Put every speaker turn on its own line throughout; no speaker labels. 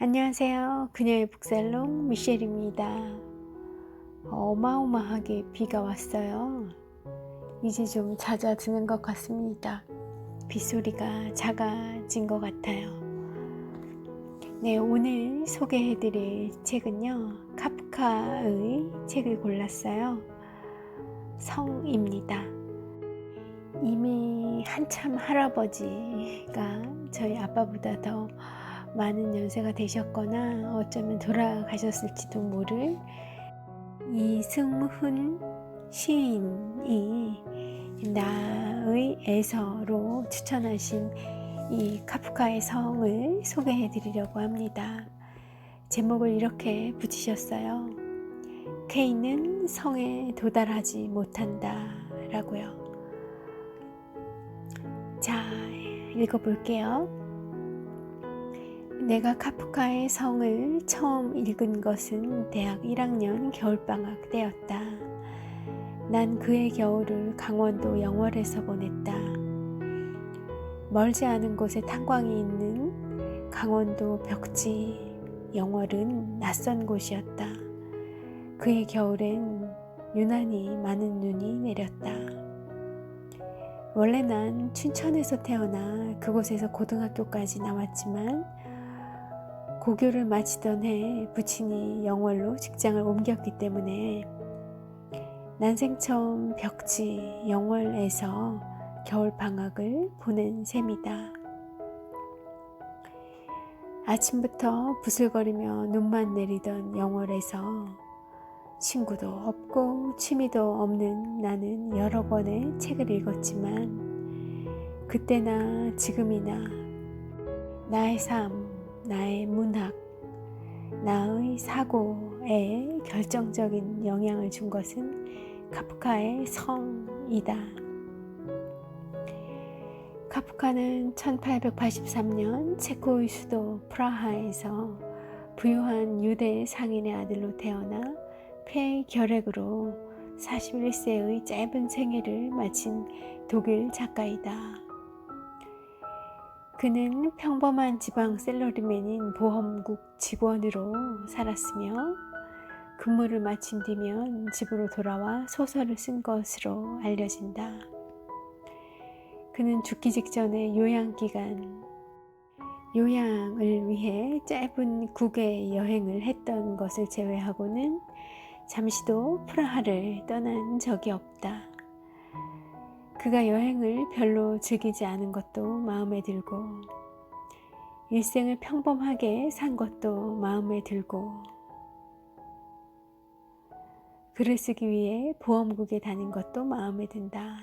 안녕하세요. 그녀의 북살롱 미셸입니다. 어마어마하게 비가 왔어요. 이제 좀 잦아드는 것 같습니다. 빗소리가 작아진 것 같아요. 네, 오늘 소개해드릴 책은요, 카프카의 책을 골랐어요. 성입니다. 이미 한참 할아버지가 저희 아빠보다 더 많은 연세가 되셨거나 어쩌면 돌아가셨을지도 모를 이승훈 시인이 나의 애서로 추천하신 이 카프카의 성을 소개해 드리려고 합니다. 제목을 이렇게 붙이셨어요. K는 성에 도달하지 못한다 라고요. 자, 읽어볼게요. 내가 카프카의 성을 처음 읽은 것은 대학 1학년 겨울방학 때였다. 난 그의 겨울을 강원도 영월에서 보냈다. 멀지 않은 곳에 탄광이 있는 강원도 벽지 영월은 낯선 곳이었다. 그의 겨울엔 유난히 많은 눈이 내렸다. 원래 난 춘천에서 태어나 그곳에서 고등학교까지 나왔지만 고교를 마치던 해 부친이 영월로 직장을 옮겼기 때문에 난생 처음 벽지 영월에서 겨울방학을 보낸 셈이다. 아침부터 부슬거리며 눈만 내리던 영월에서 친구도 없고 취미도 없는 나는 여러 권의 책을 읽었지만 그때나 지금이나 나의 삶, 나의 문학, 나의 사고에 결정적인 영향을 준 것은 카프카의 성이다. 카프카는 1883년 체코의 수도 프라하에서 부유한 유대 상인의 아들로 태어나 폐결핵으로 41세의 짧은 생애를 마친 독일 작가이다. 그는 평범한 지방 셀러리맨인 보험국 직원으로 살았으며 근무를 마친 뒤면 집으로 돌아와 소설을 쓴 것으로 알려진다. 그는 죽기 직전에 요양을 위해 짧은 국외 여행을 했던 것을 제외하고는 잠시도 프라하를 떠난 적이 없다. 그가 여행을 별로 즐기지 않은 것도 마음에 들고 일생을 평범하게 산 것도 마음에 들고 글을 쓰기 위해 보험국에 다닌 것도 마음에 든다.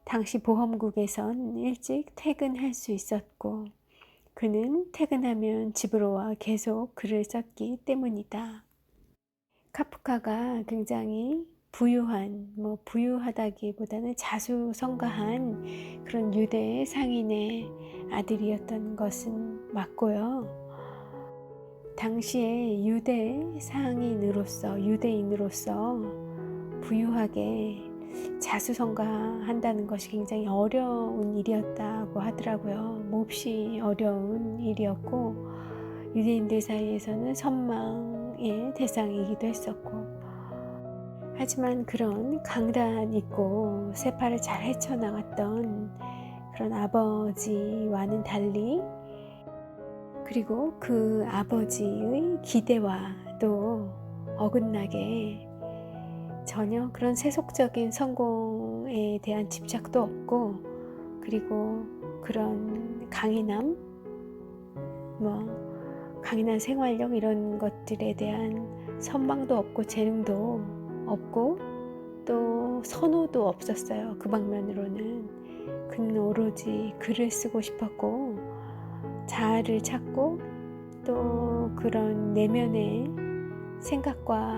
당시 보험국에선 일찍 퇴근할 수 있었고 그는 퇴근하면 집으로 와 계속 글을 썼기 때문이다. 카프카가 굉장히 부유하다기보다는 자수성가한 그런 유대 상인의 아들이었던 것은 맞고요. 당시에 유대인으로서 부유하게 자수성가한다는 것이 굉장히 어려운 일이었다고 하더라고요. 몹시 어려운 일이었고 유대인들 사이에서는 선망의 대상이기도 했었고 하지만 그런 강단 있고 세파를 잘 헤쳐나갔던 그런 아버지와는 달리 그리고 그 아버지의 기대와도 어긋나게 전혀 그런 세속적인 성공에 대한 집착도 없고 그리고 그런 강인한 생활력 이런 것들에 대한 선망도 없고 재능도 없고 또 선호도 없었어요. 그 방면으로는 그는 오로지 글을 쓰고 싶었고 자아를 찾고 또 그런 내면의 생각과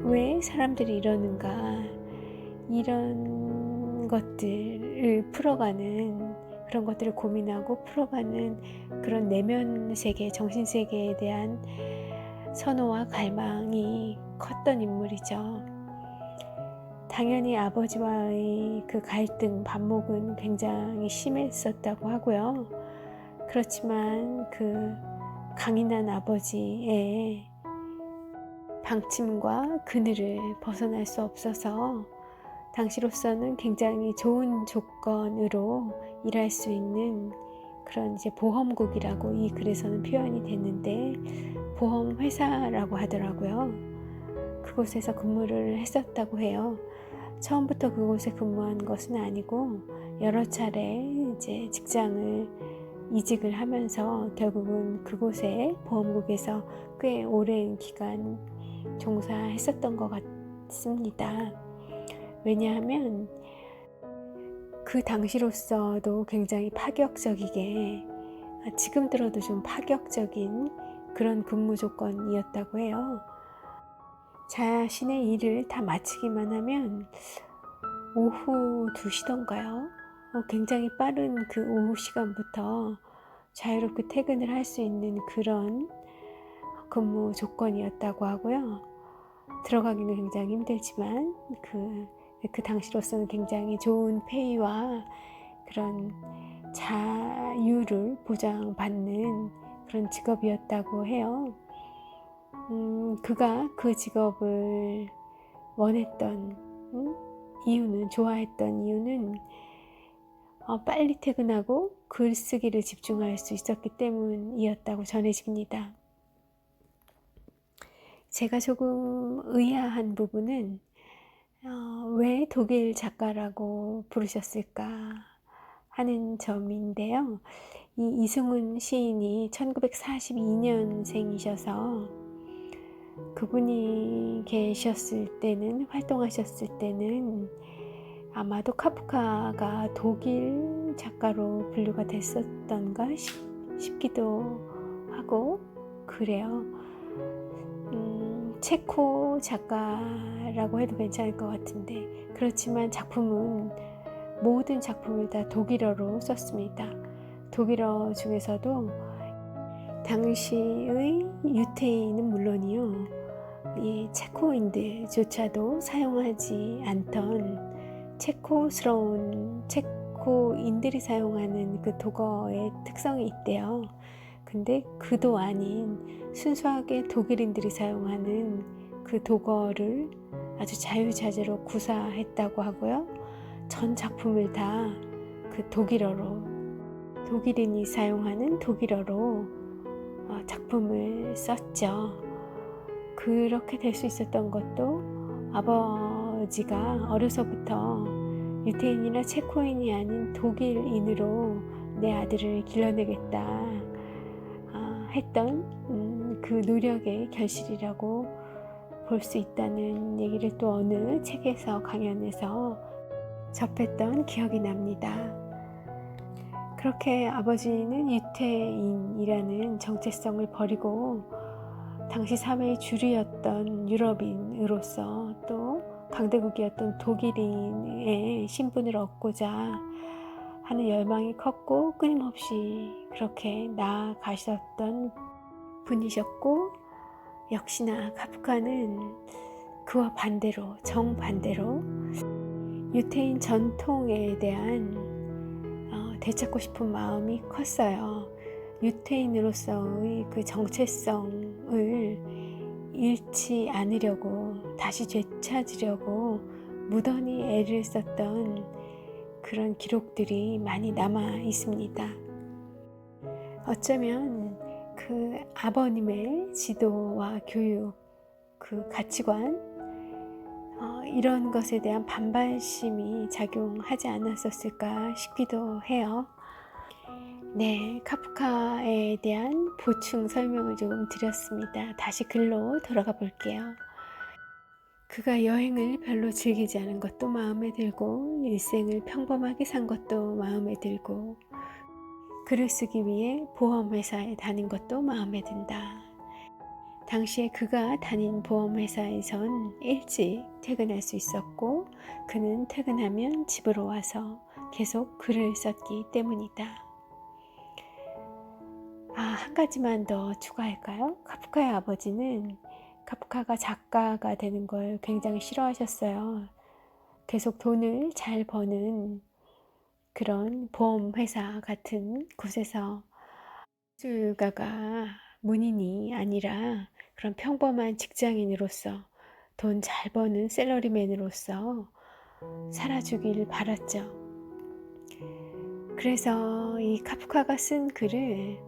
왜 사람들이 이러는가 이런 것들을 풀어가는 그런 것들을 고민하고 풀어가는 그런 내면 세계, 정신 세계에 대한 선호와 갈망이 컸던 인물이죠. 당연히 아버지와의 그 갈등, 반목은 굉장히 심했었다고 하고요. 그렇지만 그 강인한 아버지의 방침과 그늘을 벗어날 수 없어서 당시로서는 굉장히 좋은 조건으로 일할 수 있는 그런 이제 보험국이라고 이 글에서는 표현이 됐는데 보험회사라고 하더라고요. 그곳에서 근무를 했었다고 해요. 처음부터 그곳에 근무한 것은 아니고 여러 차례 이제 직장을 이직을 하면서 결국은 그곳에 보험국에서 꽤 오랜 기간 종사했었던 것 같습니다. 왜냐하면 그 당시로서도 굉장히 파격적이게 지금 들어도 좀 파격적인 그런 근무 조건이었다고 해요. 자신의 일을 다 마치기만 하면 오후 2시던가요? 굉장히 빠른 그 오후 시간부터 자유롭게 퇴근을 할 수 있는 그런 근무 조건이었다고 하고요. 들어가기는 굉장히 힘들지만 그 당시로서는 굉장히 좋은 페이와 그런 자유를 보장받는 그런 직업이었다고 해요. 그가 그 직업을 원했던 이유는, 좋아했던 이유는 빨리 퇴근하고 글쓰기를 집중할 수 있었기 때문이었다고 전해집니다. 제가 조금 의아한 부분은 왜 독일 작가라고 부르셨을까 하는 점인데요. 이 이승훈 시인이 1942년생이셔서 그분이 계셨을 때는, 활동하셨을 때는 아마도 카프카가 독일 작가로 분류가 됐었던가 싶기도 하고 그래요. 체코 작가라고 해도 괜찮을 것 같은데, 그렇지만 모든 작품을 다 독일어로 썼습니다. 독일어 중에서도 당시의 유태인은 물론이요, 이 체코인들조차도 사용하지 않던 체코스러운 체코인들이 사용하는 그 독어의 특성이 있대요. 근데 그도 아닌 순수하게 독일인들이 사용하는 그 독어를 아주 자유자재로 구사했다고 하고요. 전 작품을 다 그 독일인이 사용하는 독일어로 작품을 썼죠. 그렇게 될 수 있었던 것도 아버지가 어려서부터 유태인이나 체코인이 아닌 독일인으로 내 아들을 길러내겠다 했던 그 노력의 결실이라고 볼 수 있다는 얘기를 또 어느 책에서, 강연에서 접했던 기억이 납니다. 그렇게 아버지는 유태인이라는 정체성을 버리고 당시 사회의 주류였던 유럽인으로서 또 강대국이었던 독일인의 신분을 얻고자 하는 열망이 컸고 끊임없이 그렇게 나아가셨던 분이셨고, 역시나 카프카는 그와 반대로, 정반대로 유태인 전통에 대한 되찾고 싶은 마음이 컸어요. 유태인으로서의 그 정체성을 잃지 않으려고, 다시 되찾으려고 무던히 애를 썼던 그런 기록들이 많이 남아 있습니다. 어쩌면 그 아버님의 지도와 교육, 그 가치관, 이런 것에 대한 반발심이 작용하지 않았었을까 싶기도 해요. 네, 카프카에 대한 보충 설명을 조금 드렸습니다. 다시 글로 돌아가 볼게요. 그가 여행을 별로 즐기지 않은 것도 마음에 들고, 일생을 평범하게 산 것도 마음에 들고, 글을 쓰기 위해 보험회사에 다닌 것도 마음에 든다. 당시에 그가 다닌 보험회사에선 일찍 퇴근할 수 있었고, 그는 퇴근하면 집으로 와서 계속 글을 썼기 때문이다. 한 가지만 더 추가할까요? 카프카의 아버지는 카프카가 작가가 되는 걸 굉장히 싫어하셨어요. 계속 돈을 잘 버는 그런 보험회사 같은 곳에서 미술가가 문인이 아니라 그런 평범한 직장인으로서 돈 잘 버는 샐러리맨으로서 살아주길 바랐죠. 그래서 이 카프카가 쓴 글을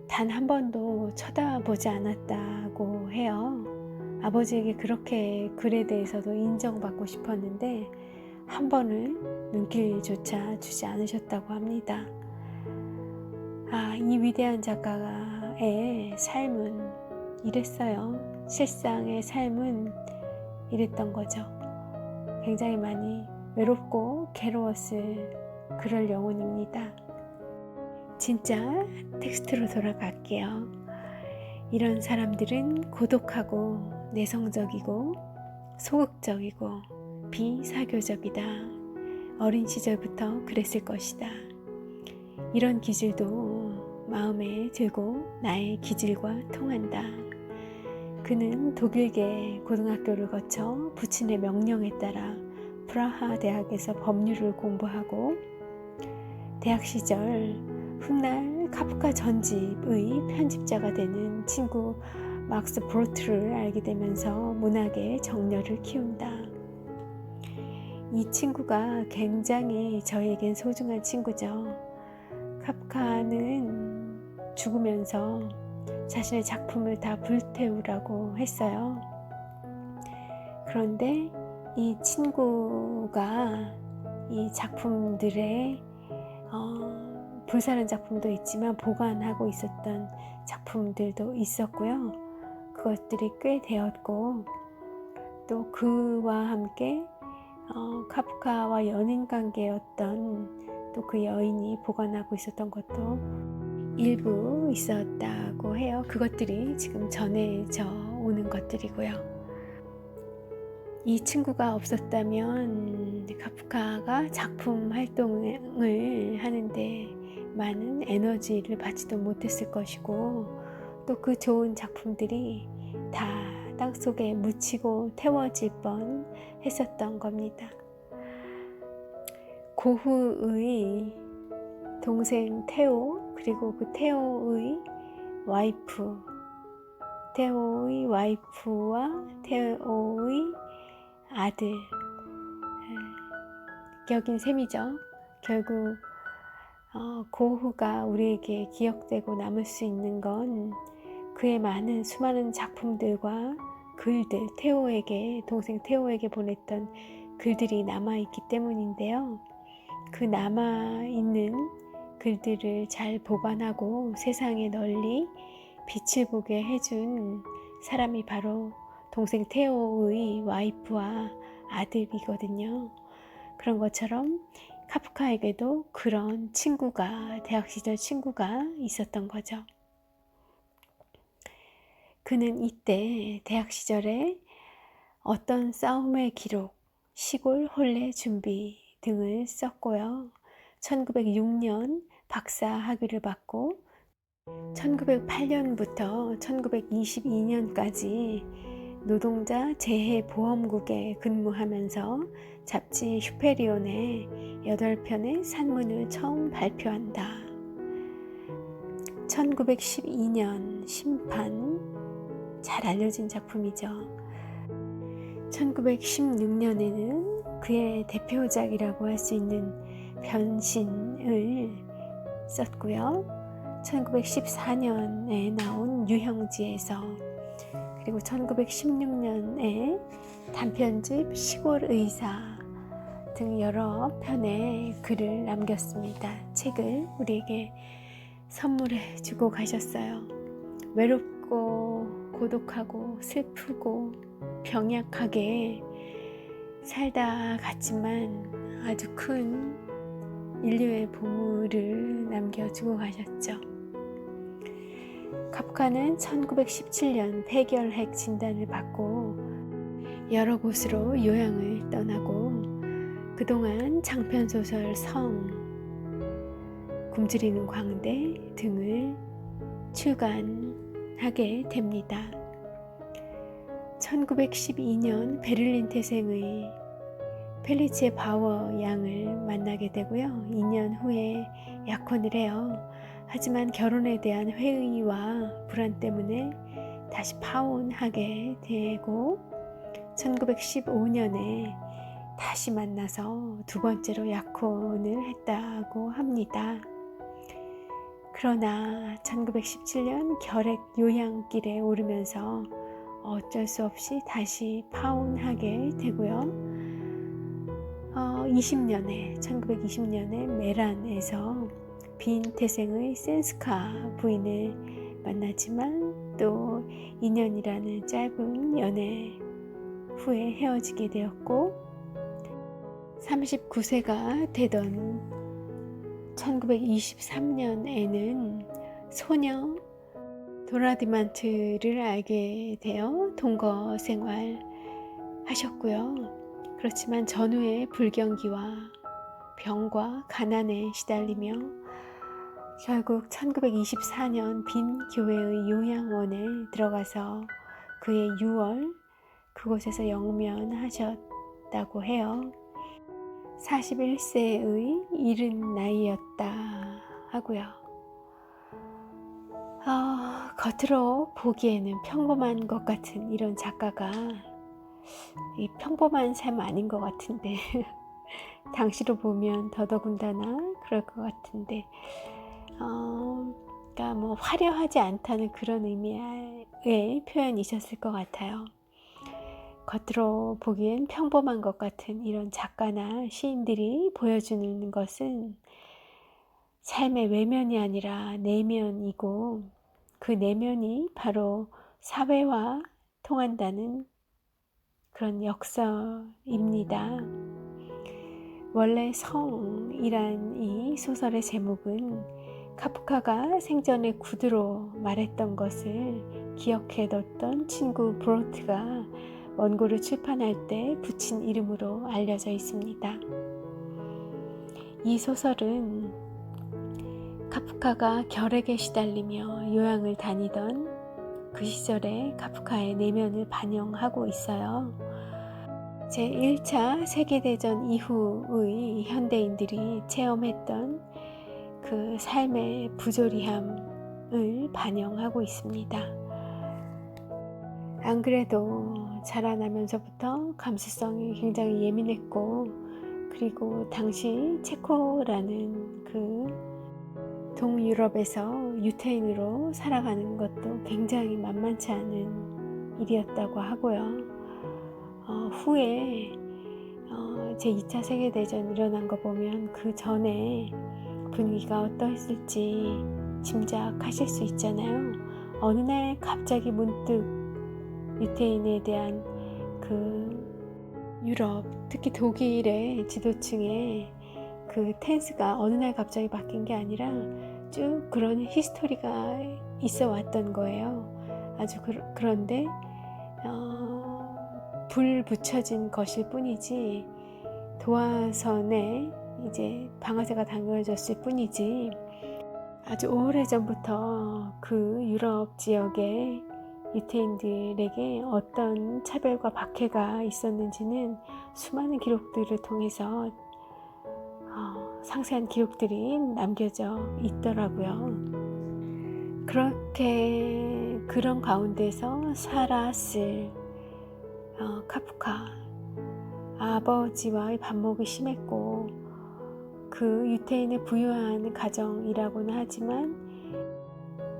단 한 번도 쳐다보지 않았다고 해요. 아버지에게 그렇게 글에 대해서도 인정받고 싶었는데 한 번을 눈길조차 주지 않으셨다고 합니다. 이 위대한 작가의 삶은 이랬어요. 실상의 삶은 이랬던 거죠. 굉장히 많이 외롭고 괴로웠을 그럴 영혼입니다. 진짜 텍스트로 돌아갈게요. 이런 사람들은 고독하고 내성적이고 소극적이고 비사교적이다. 어린 시절부터 그랬을 것이다. 이런 기질도 마음에 들고 나의 기질과 통한다. 그는 독일계 고등학교를 거쳐 부친의 명령에 따라 프라하 대학에서 법률을 공부하고 대학 시절 훗날 카프카 전집의 편집자가 되는 친구 막스 브로트를 알게 되면서 문학의 정열을 키운다. 이 친구가 굉장히 저에겐 소중한 친구죠. 카프카는 죽으면서 자신의 작품을 다 불태우라고 했어요. 그런데 이 친구가 이 작품들의 불사른 작품도 있지만 보관하고 있었던 작품들도 있었고요. 그것들이 꽤 되었고 또 그와 함께 카프카와 연인 관계였던 또 그 여인이 보관하고 있었던 것도 일부 있었다고 해요. 그것들이 지금 전해져 오는 것들이고요. 이 친구가 없었다면 카프카가 작품 활동을 하는데 많은 에너지를 받지도 못했을 것이고 또 그 좋은 작품들이 다 땅속에 묻히고 태워질 뻔 했었던 겁니다. 고흐의 동생 테오 그리고 그 테오의 와이프와 테오의 아들 격인 셈이죠. 결국 고흐가 우리에게 기억되고 남을 수 있는 건 그의 많은 수많은 작품들과 글들, 동생 테오에게 보냈던 글들이 남아있기 때문인데요. 그 남아있는 글들을 잘 보관하고 세상에 널리 빛을 보게 해준 사람이 바로 동생 테오의 와이프와 아들이거든요. 그런 것처럼 카프카에게도 그런 대학 시절 친구가 있었던 거죠. 그는 이때 대학 시절에 어떤 싸움의 기록, 시골 혼례 준비 등을 썼고요. 1906년 박사 학위를 받고 1908년부터 1922년까지 노동자 재해보험국에 근무하면서 잡지 휴페리온의 8편의 산문을 처음 발표한다. 1912년 심판, 잘 알려진 작품이죠. 1916년에는 그의 대표작이라고 할 수 있는 변신을 썼고요. 1914년에 나온 유형지에서 그리고 1916년에 단편집 시골의사 등 여러 편의 글을 남겼습니다. 책을 우리에게 선물해 주고 가셨어요. 외롭고 고독하고 슬프고 병약하게 살다 갔지만 아주 큰 인류의 보물을 남겨주고 가셨죠. 카프카는 1917년 폐결핵 진단을 받고 여러 곳으로 요양을 떠나고 그동안 장편소설 성, 굶주리는 광대 등을 출간하게 됩니다. 1912년 베를린 태생의 펠리치에 바워 양을 만나게 되고요. 2년 후에 약혼을 해요. 하지만 결혼에 대한 회의와 불안 때문에 다시 파혼하게 되고 1915년에 다시 만나서 두 번째로 약혼을 했다고 합니다. 그러나 1917년 결핵 요양길에 오르면서 어쩔 수 없이 다시 파혼하게 되고요. 1920년에 메란에서 빈 태생의 센스카 부인을 만나지만 또 2년이라는 짧은 연애 후에 헤어지게 되었고 39세가 되던 1923년에는 소녀 도라디만트를 알게 되어 동거 생활 하셨고요. 그렇지만 전후의 불경기와 병과 가난에 시달리며 결국 1924년 빈 교회의 요양원에 들어가서 그해 6월 그곳에서 영면하셨다고 해요. 41세의 이른 나이였다 하고요. 겉으로 보기에는 평범한 것 같은 이런 작가가 이 평범한 삶 아닌 것 같은데 당시로 보면 더더군다나 그럴 것 같은데 그러니까 뭐 화려하지 않다는 그런 의미의 표현이셨을 것 같아요. 겉으로 보기엔 평범한 것 같은 이런 작가나 시인들이 보여주는 것은 삶의 외면이 아니라 내면이고 그 내면이 바로 사회와 통한다는 그런 역설입니다. 원래 성이란 이 소설의 제목은 카프카가 생전에 구두로 말했던 것을 기억해뒀던 친구 브로트가 원고를 출판할 때 붙인 이름으로 알려져 있습니다. 이 소설은 카프카가 결핵에 시달리며 요양을 다니던 그 시절의 카프카의 내면을 반영하고 있어요. 제1차 세계대전 이후의 현대인들이 체험했던 그 삶의 부조리함을 반영하고 있습니다. 안 그래도 자라나면서부터 감수성이 굉장히 예민했고 그리고 당시 체코라는 그 동유럽에서 유태인으로 살아가는 것도 굉장히 만만치 않은 일이었다고 하고요. 후에 제2차 세계대전 일어난 거 보면 그 전에 분위기가 어떠했을지 짐작하실 수 있잖아요. 어느 날 갑자기 문득 유태인에 대한 그 유럽, 특히 독일의 지도층에 그 텐스가 어느 날 갑자기 바뀐 게 아니라 쭉 그런 히스토리가 있어 왔던 거예요. 아주 그런데 불 붙여진 것일 뿐이지 도화선에 이제 방아쇠가 당겨졌을 뿐이지 아주 오래전부터 그 유럽 지역의 유태인들에게 어떤 차별과 박해가 있었는지는 수많은 기록들을 통해서 상세한 기록들이 남겨져 있더라고요. 그렇게 그런 가운데서 살았을 카프카 아버지와의 반목이 심했고 그 유태인의 부유한 가정이라고는 하지만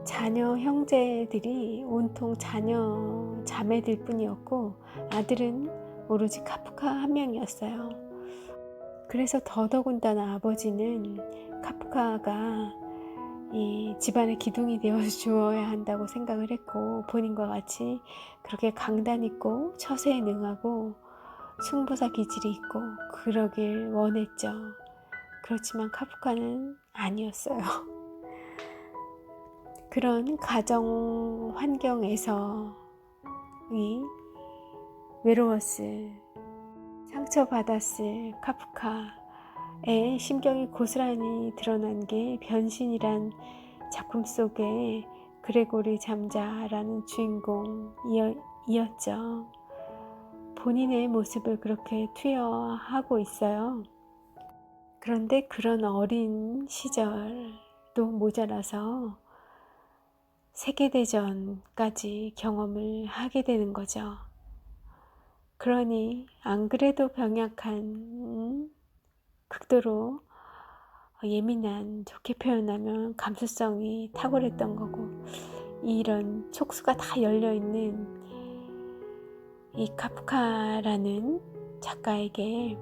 자녀 형제들이 온통 자녀 자매들 뿐이었고 아들은 오로지 카프카 한 명이었어요. 그래서 더더군다나 아버지는 카프카가 이 집안의 기둥이 되어 주어야 한다고 생각을 했고 본인과 같이 그렇게 강단 있고 처세에 능하고 승부사 기질이 있고 그러길 원했죠. 그렇지만 카프카는 아니었어요. 그런 가정 환경에서 이 외로웠을 상처받았을 카프카의 심경이 고스란히 드러난 게 변신이란 작품 속에 그레고리 잠자라는 주인공이었죠. 본인의 모습을 그렇게 투여하고 있어요. 그런데 그런 어린 시절 모자라서 세계대전까지 경험을 하게 되는 거죠. 그러니 안 그래도 병약한 극도로 예민한, 좋게 표현하면 감수성이 탁월했던 거고, 이런 촉수가 다 열려있는 이 카프카라는 작가에게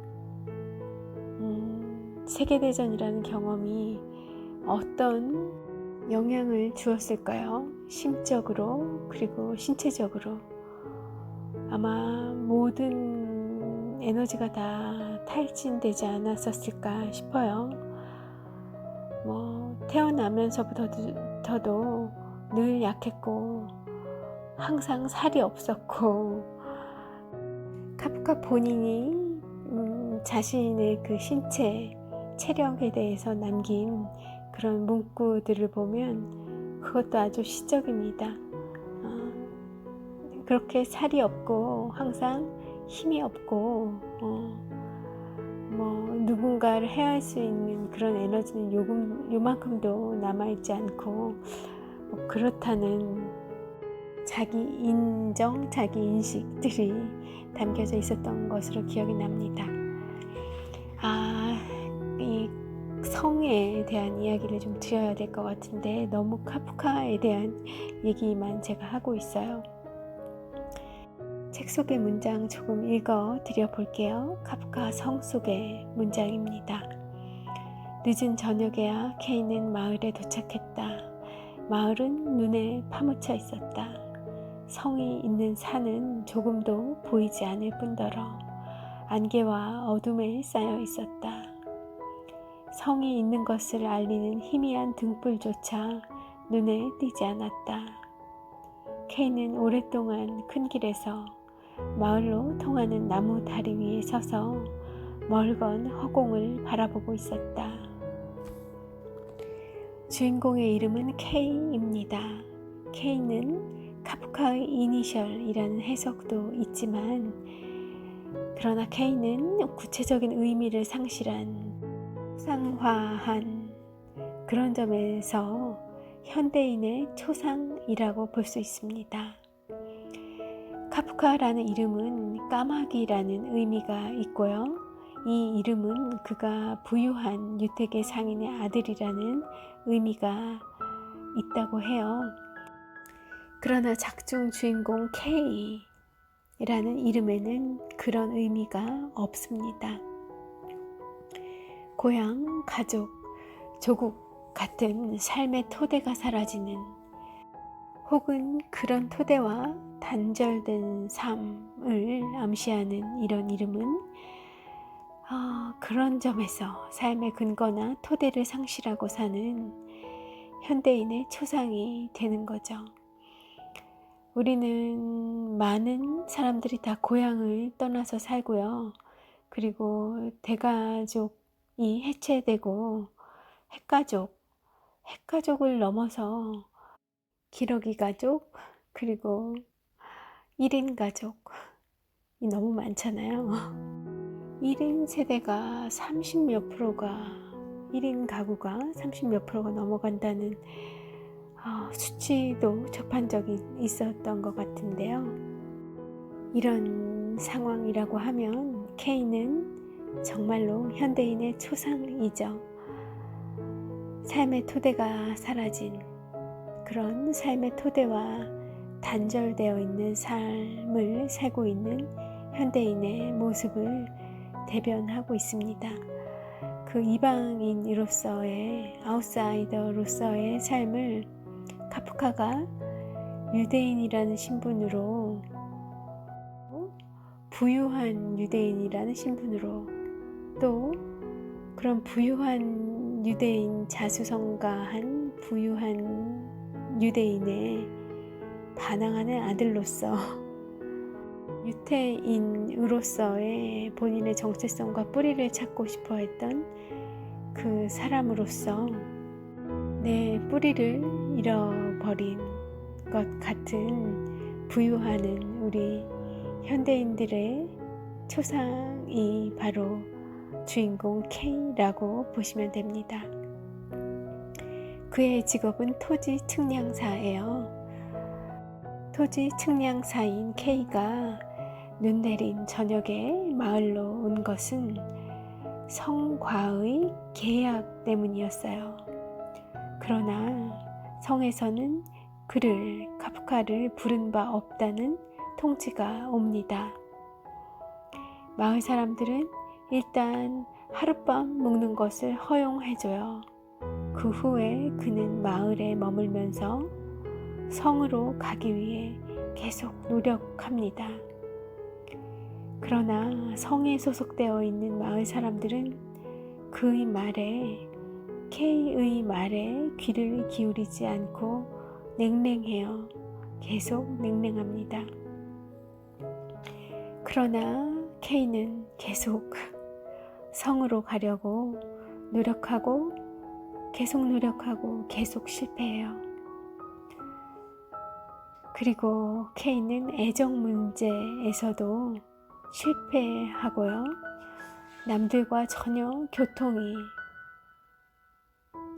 세계대전이라는 경험이 어떤 영향을 주었을까요? 심적으로, 그리고 신체적으로. 아마 모든 에너지가 다 탈진되지 않았었을까 싶어요. 태어나면서부터도 늘 약했고 항상 살이 없었고, 카프카 본인이 자신의 그 신체 체력에 대해서 남긴 그런 문구들을 보면 그것도 아주 시적입니다. 그렇게 살이 없고 항상 힘이 없고 누군가를 해할 수 있는 그런 에너지는 요만큼도 남아있지 않고 그렇다는 자기 인정, 자기 인식들이 담겨져 있었던 것으로 기억이 납니다. 이 성에 대한 이야기를 좀 드려야 될 것 같은데 너무 카프카에 대한 얘기만 제가 하고 있어요. 책 속의 문장 조금 읽어 드려 볼게요. 카프카 성 속의 문장입니다. 늦은 저녁에야 케이는 마을에 도착했다. 마을은 눈에 파묻혀 있었다. 성이 있는 산은 조금도 보이지 않을 뿐더러 안개와 어둠에 쌓여 있었다. 성이 있는 것을 알리는 희미한 등불조차 눈에 띄지 않았다. 케이는 오랫동안 큰 길에서 마을로 통하는 나무 다리 위에 서서 멀건 허공을 바라보고 있었다. 주인공의 이름은 케이입니다. 케이는 카프카의 이니셜이라는 해석도 있지만, 그러나 케이는 구체적인 의미를 상화한 그런 점에서 현대인의 초상이라고 볼 수 있습니다. 카프카라는 이름은 까마귀라는 의미가 있고요. 이 이름은 그가 부유한 유택의 상인의 아들이라는 의미가 있다고 해요. 그러나 작중 주인공 K라는 이름에는 그런 의미가 없습니다. 고향, 가족, 조국 같은 삶의 토대가 사라지는, 혹은 그런 토대와 단절된 삶을 암시하는 이런 이름은 그런 점에서 삶의 근거나 토대를 상실하고 사는 현대인의 초상이 되는 거죠. 우리는 많은 사람들이 다 고향을 떠나서 살고요. 그리고 대가족이 해체되고 핵가족을 넘어서 기러기 가족, 그리고 1인 가족이 너무 많잖아요. 1인 세대가 30몇 프로가, 1인 가구가 30몇 프로가 넘어간다는 수치도 접한 적이 있었던 것 같은데요. 이런 상황이라고 하면 K는 정말로 현대인의 초상이죠. 삶의 토대가 사라진, 그런 삶의 토대와 단절되어 있는 삶을 살고 있는 현대인의 모습을 대변하고 있습니다. 그 이방인으로서의, 아웃사이더로서의 삶을 카프카가 유대인이라는 신분으로, 부유한 유대인이라는 신분으로, 또 그런 부유한 유대인, 자수성가한 부유한 유대인에 반항하는 아들로서, 유태인으로서의 본인의 정체성과 뿌리를 찾고 싶어 했던 그 사람으로서 내 뿌리를 잃어버린 것 같은 부유하는 우리 현대인들의 초상이 바로 주인공 K라고 보시면 됩니다. 그의 직업은 토지 측량사예요. 토지 측량사인 K가 눈 내린 저녁에 마을로 온 것은 성과의 계약 때문이었어요. 그러나 성에서는 그를 카프카를 부른 바 없다는 통지가 옵니다. 마을 사람들은 일단 하룻밤 묵는 것을 허용해줘요. 그 후에 그는 마을에 머물면서 성으로 가기 위해 계속 노력합니다. 그러나 성에 소속되어 있는 마을 사람들은 그의 말에, K의 말에 귀를 기울이지 않고 냉랭해요. 계속 냉랭합니다. 그러나 K는 계속 성으로 가려고 노력하고 계속 실패해요. 그리고 K는 애정 문제에서도 실패하고요. 남들과 전혀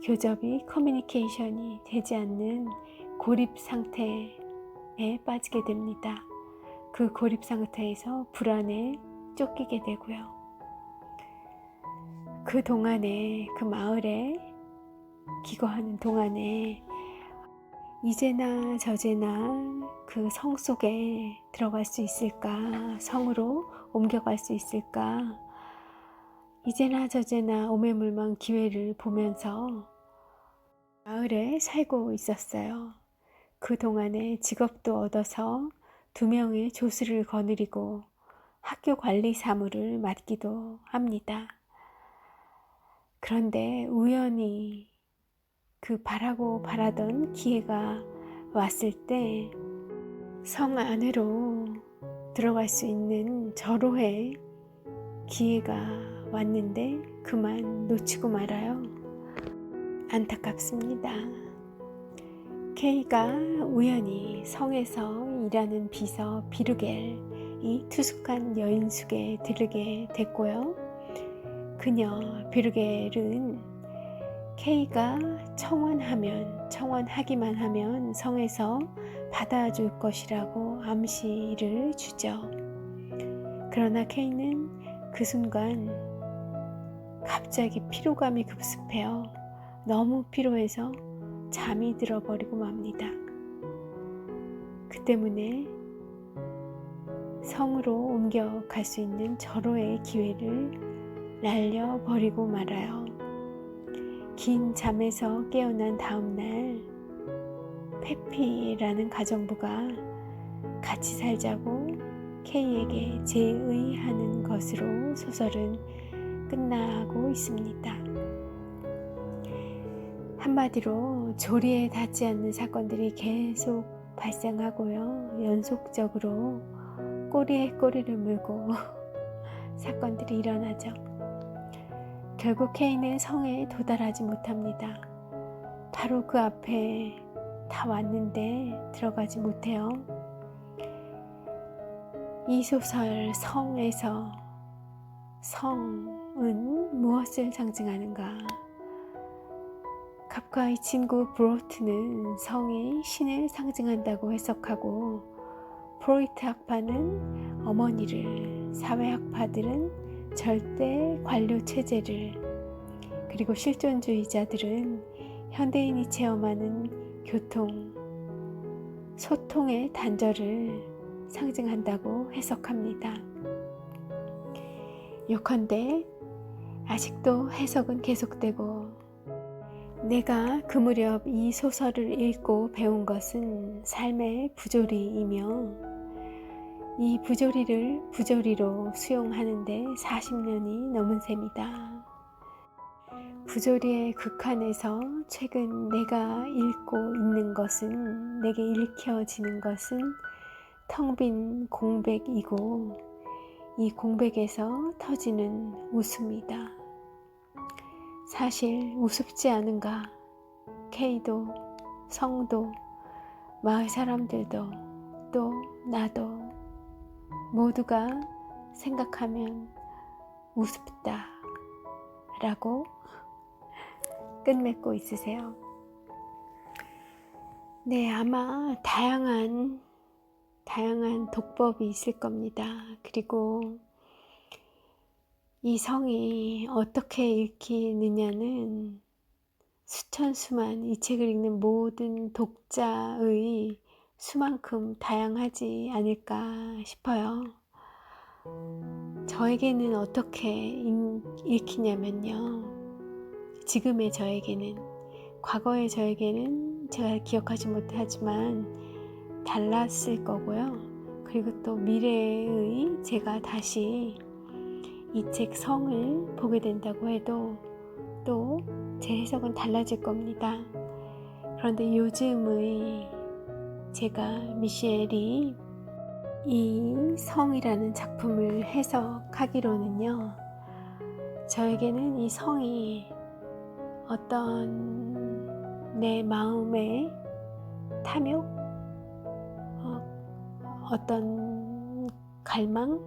교접이 커뮤니케이션이 되지 않는 고립 상태에 빠지게 됩니다. 그 고립 상태에서 불안에 쫓기게 되고요. 그 동안에, 그 마을에 기거하는 동안에 이제나 저제나 그 성 속에 들어갈 수 있을까? 성으로 옮겨갈 수 있을까? 이제나 저제나 오매물망 기회를 보면서 마을에 살고 있었어요. 그 동안에 직업도 얻어서 2명의 조수를 거느리고 학교 관리 사무를 맡기도 합니다. 그런데 우연히 그 바라던 기회가 왔을 때 성 안으로 들어갈 수 있는 절호의 기회가 왔는데 그만 놓치고 말아요. 안타깝습니다. K가 우연히 성에서 일하는 비서 비르겔이 투숙한 여인숙에 들르게 됐고요. 그녀 비르겔은 K가 청원하기만 하면 성에서 받아줄 것이라고 암시를 주죠. 그러나 K는 그 순간 갑자기 피로감이 급습해요. 너무 피로해서 잠이 들어버리고 맙니다. 그 때문에 성으로 옮겨갈 수 있는 절호의 기회를 날려버리고 말아요. 긴 잠에서 깨어난 다음날 페피라는 가정부가 같이 살자고 K에게 제의하는 것으로 소설은 끝나고 있습니다. 한마디로 조리에 닿지 않는 사건들이 계속 발생하고요. 연속적으로 꼬리에 꼬리를 물고 사건들이 일어나죠. 결국 K는 성에 도달하지 못합니다. 바로 그 앞에 다 왔는데 들어가지 못해요. 이 소설 성에서 성은 무엇을 상징하는가? 카프카의 친구 브로트는 성이 신을 상징한다고 해석하고 프로이트 학파는 어머니를, 사회학파들은 절대 관료 체제를, 그리고 실존주의자들은 현대인이 체험하는 소통의 단절을 상징한다고 해석합니다. 요컨대 아직도 해석은 계속되고 내가 그 무렵 이 소설을 읽고 배운 것은 삶의 부조리이며 이 부조리를 부조리로 수용하는데 40년이 넘은 셈이다. 부조리의 극한에서 최근 내가 읽고 있는 것은, 내게 읽혀지는 것은 텅 빈 공백이고 이 공백에서 터지는 웃음이다. 사실 우습지 않은가? K도, 성도, 마을 사람들도, 또 나도 모두가 생각하면 우습다 라고 끝맺고 있으세요. 네, 아마 다양한 독법이 있을 겁니다. 그리고 이 성이 어떻게 읽히느냐는 수천 수만 이 책을 읽는 모든 독자의 수만큼 다양하지 않을까 싶어요. 저에게는 어떻게 읽히냐면요. 지금의 저에게는, 과거의 저에게는 제가 기억하지 못하지만 달랐을 거고요. 그리고 또 미래의 제가 다시 이 책 성을 보게 된다고 해도 또 제 해석은 달라질 겁니다. 그런데 요즘의 제가 미셸이 이 성이라는 작품을 해석하기로는요, 저에게는 이 성이 어떤 내 마음의 탐욕, 어떤 갈망,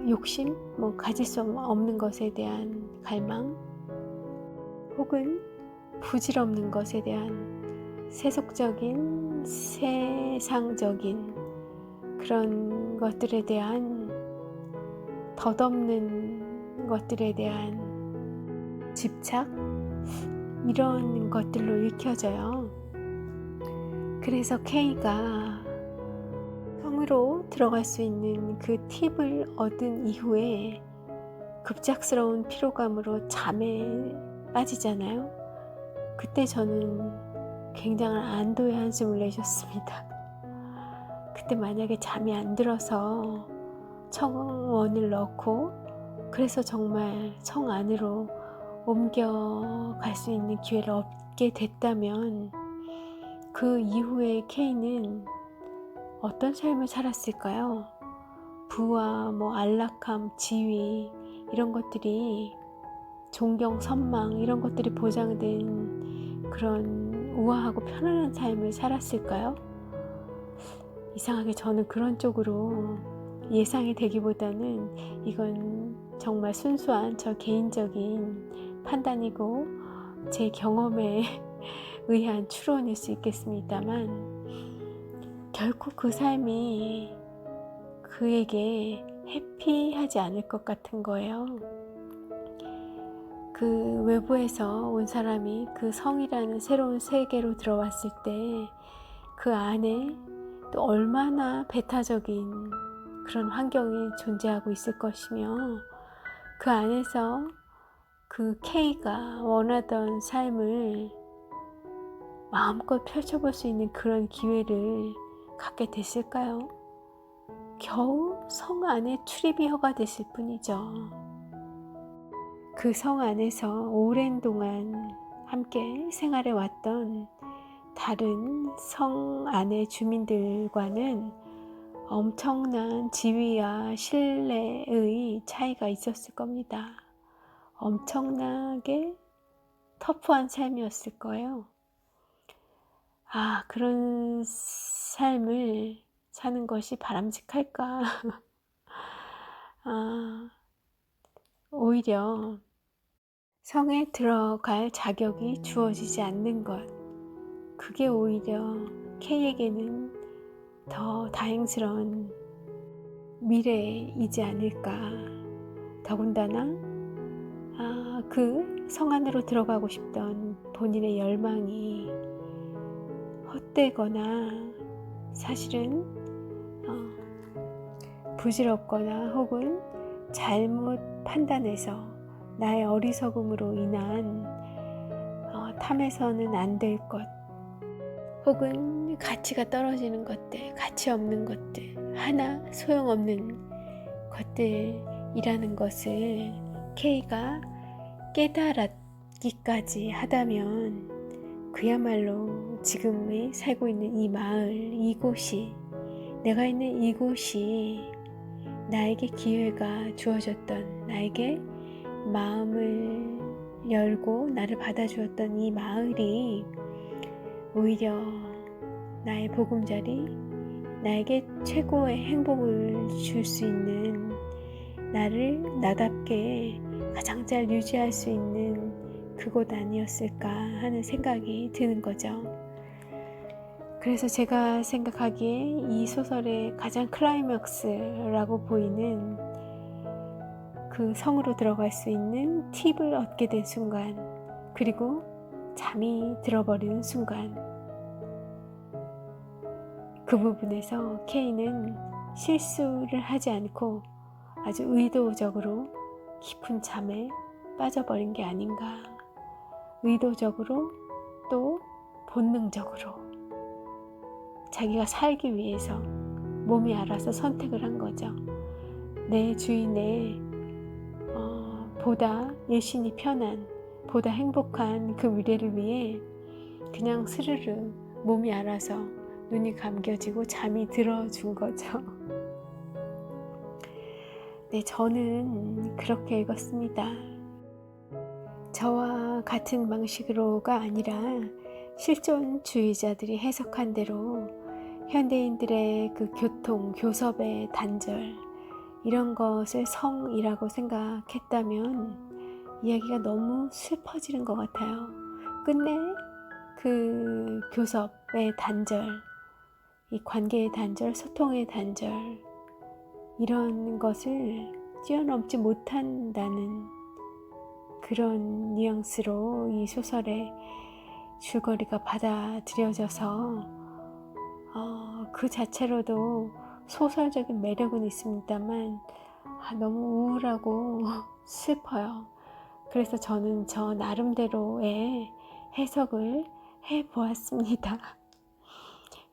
욕심, 가질 수 없는 것에 대한 갈망, 혹은 부질없는 것에 대한 세속적인, 세상적인 그런 것들에 대한, 덧없는 것들에 대한 집착, 이런 것들로 읽혀져요. 그래서 K가 성으로 들어갈 수 있는 그 팁을 얻은 이후에 급작스러운 피로감으로 잠에 빠지잖아요. 그때 저는 굉장한 안도의 한숨을 내셨습니다. 그때 만약에 잠이 안 들어서 청원을 넣고 그래서 정말 청 안으로 옮겨갈 수 있는 기회를 얻게 됐다면 그 이후에 K는 어떤 삶을 살았을까요? 부와 안락함, 지위, 이런 것들이, 존경, 선망, 이런 것들이 보장된 그런 우아하고 편안한 삶을 살았을까요? 이상하게 저는 그런 쪽으로 예상이 되기보다는 이건 정말 순수한 저 개인적인 판단이고 제 경험에 의한 추론일 수 있겠습니다만, 결코 그 삶이 그에게 해피하지 않을 것 같은 거예요. 그 외부에서 온 사람이 그 성이라는 새로운 세계로 들어왔을 때 그 안에 또 얼마나 배타적인 그런 환경이 존재하고 있을 것이며, 그 안에서 그 K가 원하던 삶을 마음껏 펼쳐볼 수 있는 그런 기회를 갖게 됐을까요? 겨우 성 안에 출입이 허가됐을 뿐이죠. 그 성 안에서 오랜 동안 함께 생활해 왔던 다른 성 안의 주민들과는 엄청난 지위와 신뢰의 차이가 있었을 겁니다. 엄청나게 터프한 삶이었을 거예요. 그런 삶을 사는 것이 바람직할까? 오히려 성에 들어갈 자격이 주어지지 않는 것, 그게 오히려 K에게는 더 다행스러운 미래이지 않을까. 더군다나 그 성 안으로 들어가고 싶던 본인의 열망이 헛되거나 사실은 부질없거나 혹은 잘못 판단해서 나의 어리석음으로 인한 탐해서는 안 될 것, 혹은 가치가 떨어지는 것들, 가치 없는 것들, 하나 소용없는 것들이라는 것을 K가 깨달았기까지 하다면 그야말로 지금의 살고 있는 이 마을, 이곳이, 내가 있는 이곳이 나에게 기회가 주어졌던, 나에게 마음을 열고 나를 받아주었던 이 마을이 오히려 나의 보금자리, 나에게 최고의 행복을 줄 수 있는, 나를 나답게 가장 잘 유지할 수 있는 그곳 아니었을까 하는 생각이 드는 거죠. 그래서 제가 생각하기에 이 소설의 가장 클라이맥스라고 보이는 그 성으로 들어갈 수 있는 팁을 얻게 된 순간, 그리고 잠이 들어버리는 순간, 그 부분에서 케인은 실수를 하지 않고 아주 의도적으로 깊은 잠에 빠져버린 게 아닌가. 의도적으로 또 본능적으로 자기가 살기 위해서 몸이 알아서 선택을 한 거죠. 내 주인의 보다 일신이 편한, 보다 행복한 그 미래를 위해 그냥 스르르 몸이 알아서 눈이 감겨지고 잠이 들어준 거죠. 네, 저는 그렇게 읽었습니다. 저와 같은 방식으로가 아니라 실존주의자들이 해석한 대로 현대인들의 그 교통, 교섭의 단절, 이런 것을 성이라고 생각했다면 이야기가 너무 슬퍼지는 것 같아요. 끝내 그 교섭의 단절, 이 관계의 단절, 소통의 단절, 이런 것을 뛰어넘지 못한다는 그런 뉘앙스로 이 소설의 줄거리가 받아들여져서 그 자체로도 소설적인 매력은 있습니다만 너무 우울하고 슬퍼요. 그래서 저는 저 나름대로의 해석을 해보았습니다.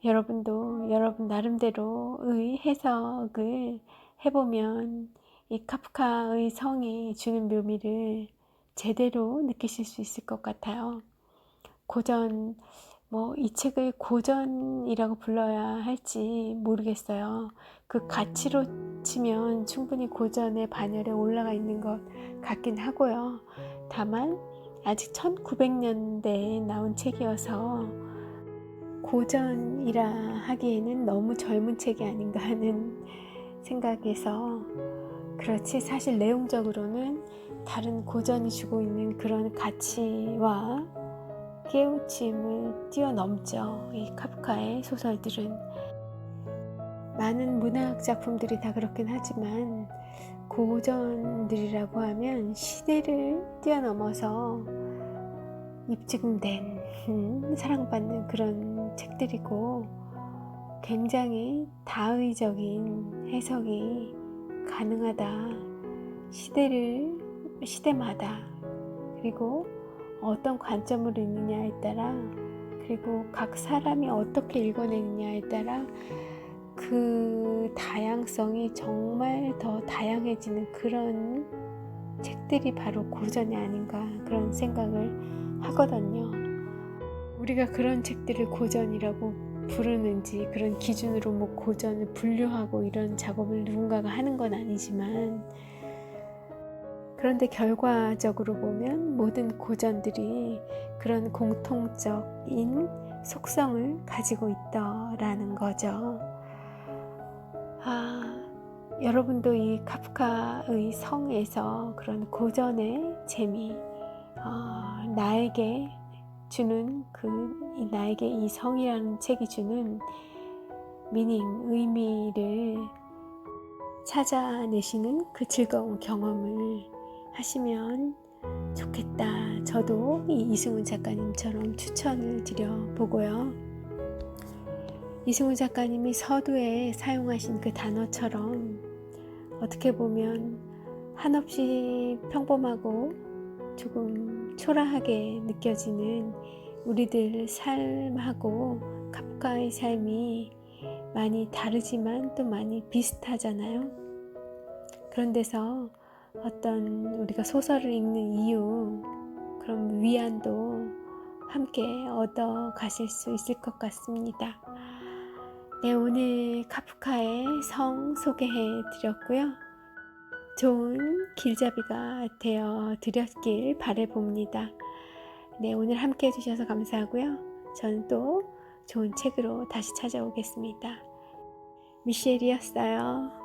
여러분도 여러분 나름대로의 해석을 해보면 이 카프카의 성이 주는 묘미를 제대로 느끼실 수 있을 것 같아요. 고전, 이 책을 고전이라고 불러야 할지 모르겠어요. 그 가치로 치면 충분히 고전의 반열에 올라가 있는 것 같긴 하고요. 다만 아직 1900년대에 나온 책이어서 고전이라 하기에는 너무 젊은 책이 아닌가 하는 생각에서, 그렇지 사실 내용적으로는 다른 고전이 주고 있는 그런 가치와 깨우침을 뛰어넘죠. 이 카프카의 소설들은. 많은 문학 작품들이 다 그렇긴 하지만 고전들이라고 하면 시대를 뛰어넘어서 입증된 사랑받는 그런 책들이고, 굉장히 다의적인 해석이 가능하다. 시대마다, 그리고 어떤 관점으로 읽느냐에 따라, 그리고 각 사람이 어떻게 읽어내느냐에 따라 그 다양성이 정말 더 다양해지는 그런 책들이 바로 고전이 아닌가, 그런 생각을 하거든요. 우리가 그런 책들을 고전이라고 부르는지, 그런 기준으로 고전을 분류하고 이런 작업을 누군가가 하는 건 아니지만, 그런데 결과적으로 보면 모든 고전들이 그런 공통적인 속성을 가지고 있다라는 거죠. 여러분도 이 카프카의 성에서 그런 고전의 재미, 나에게 주는 나에게 이 성이라는 책이 주는 의미를 찾아내시는 그 즐거운 경험을 하시면 좋겠다. 저도 이 이승훈 작가님처럼 추천을 드려보고요. 이승훈 작가님이 서두에 사용하신 그 단어처럼 어떻게 보면 한없이 평범하고 조금 초라하게 느껴지는 우리들 삶하고 카프카의 삶이 많이 다르지만 또 많이 비슷하잖아요. 그런 데서 어떤 우리가 소설을 읽는 이유, 그런 위안도 함께 얻어 가실 수 있을 것 같습니다. 네, 오늘 카프카의 성 소개해 드렸고요. 좋은 길잡이가 되어 드렸길 바라봅니다. 네, 오늘 함께 해주셔서 감사하고요. 저는 또 좋은 책으로 다시 찾아오겠습니다. 미셸이었어요.